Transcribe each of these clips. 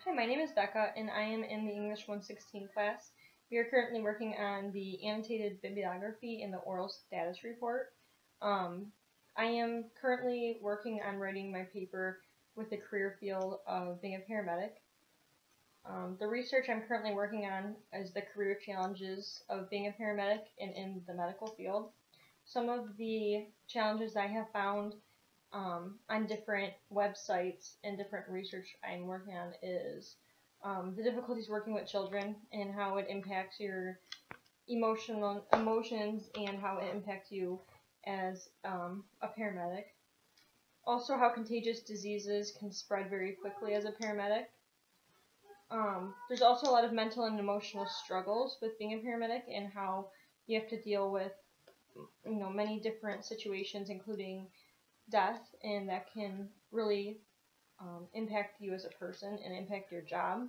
Hi, my name is Becca, and I am in the English 116 class. We are currently working on the annotated bibliography in the oral status report. I am currently working on writing my paper with the career field of being a paramedic. The research I'm currently working on is the career challenges of being a paramedic and in the medical field. Some of the challenges I have found on different websites and different research I'm working on is the difficulties working with children and how it impacts your emotions and how it impacts you as a paramedic. Also, how contagious diseases can spread very quickly as a paramedic. There's also a lot of mental and emotional struggles with being a paramedic and how you have to deal with many different situations, including death, and that can really impact you as a person and impact your job.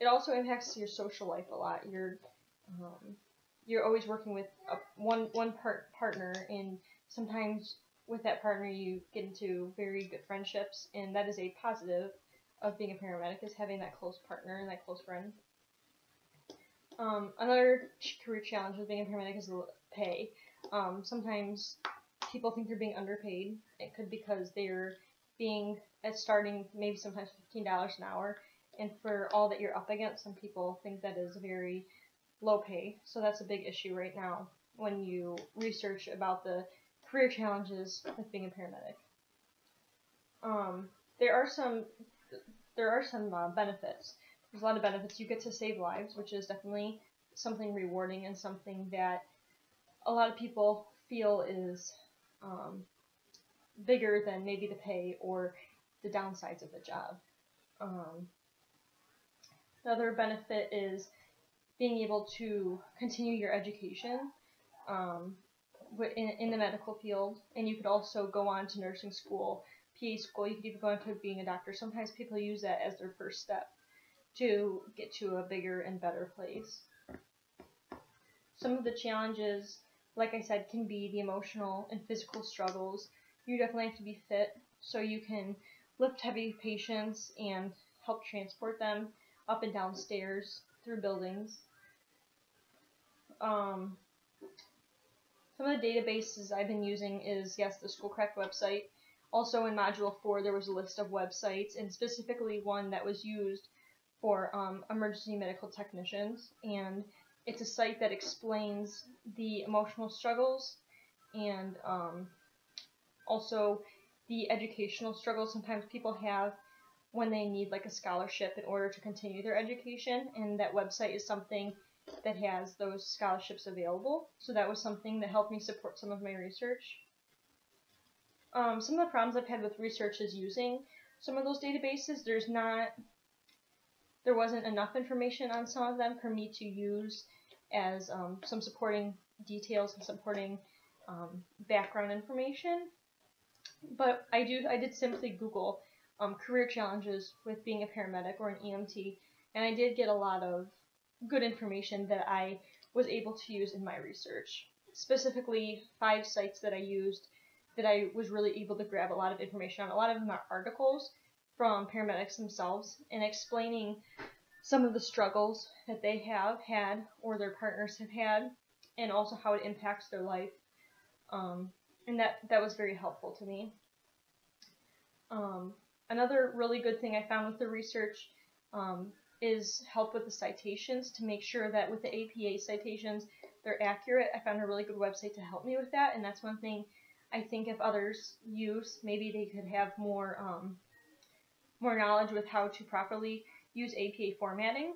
It also impacts your social life a lot. You're always working with one partner, and sometimes with that partner you get into very good friendships, and that is a positive of being a paramedic, is having that close partner and that close friend. Another career challenge with being a paramedic is pay. Sometimes people think they're being underpaid. It could be because they're being starting maybe sometimes $15 an hour, and for all that you're up against, some people think that is very low pay. So that's a big issue right now when you research about the career challenges with being a paramedic. There are some benefits. There's a lot of benefits. You get to save lives, which is definitely something rewarding and something that a lot of people feel is bigger than maybe the pay or the downsides of the job. Another benefit is being able to continue your education in the medical field, and you could also go on to nursing school, PA school. You could even go into being a doctor. Sometimes people use that as their first step to get to a bigger and better place. Some of the challenges, like I said, can be the emotional and physical struggles. You definitely have to be fit so you can lift heavy patients and help transport them up and down stairs through buildings. Some of the databases I've been using is, yes, the Schoolcraft website. Also in Module 4 there was a list of websites, and specifically one that was used for emergency medical technicians, and it's a site that explains the emotional struggles and also the educational struggles sometimes people have when they need like a scholarship in order to continue their education, and that website is something that has those scholarships available. So that was something that helped me support some of my research. Some of the problems I've had with research is using some of those databases. There wasn't enough information on some of them for me to use as some supporting details and supporting background information. But I did simply Google career challenges with being a paramedic or an EMT, and I did get a lot of good information that I was able to use in my research. Specifically, 5 sites that I used that I was really able to grab a lot of information on. A lot of them are articles from paramedics themselves and explaining some of the struggles that they have had or their partners have had, and also how it impacts their life. And that was very helpful to me. Another really good thing I found with the research is help with the citations, to make sure that with the APA citations they're accurate. I found a really good website to help me with that, and that's one thing I think if others use, maybe they could have more knowledge with how to properly use APA formatting.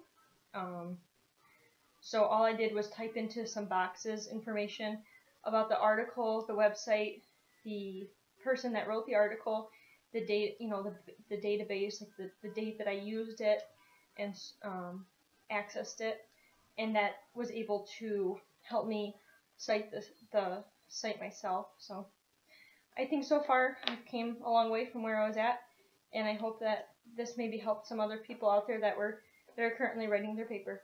So all I did was type into some boxes information about the article, the website, the person that wrote the article, the date, the database, like the date that I used it and accessed it, and that was able to help me cite the site myself. So I think so far I've came a long way from where I was at, and I hope that this maybe helped some other people out there that are currently writing their paper.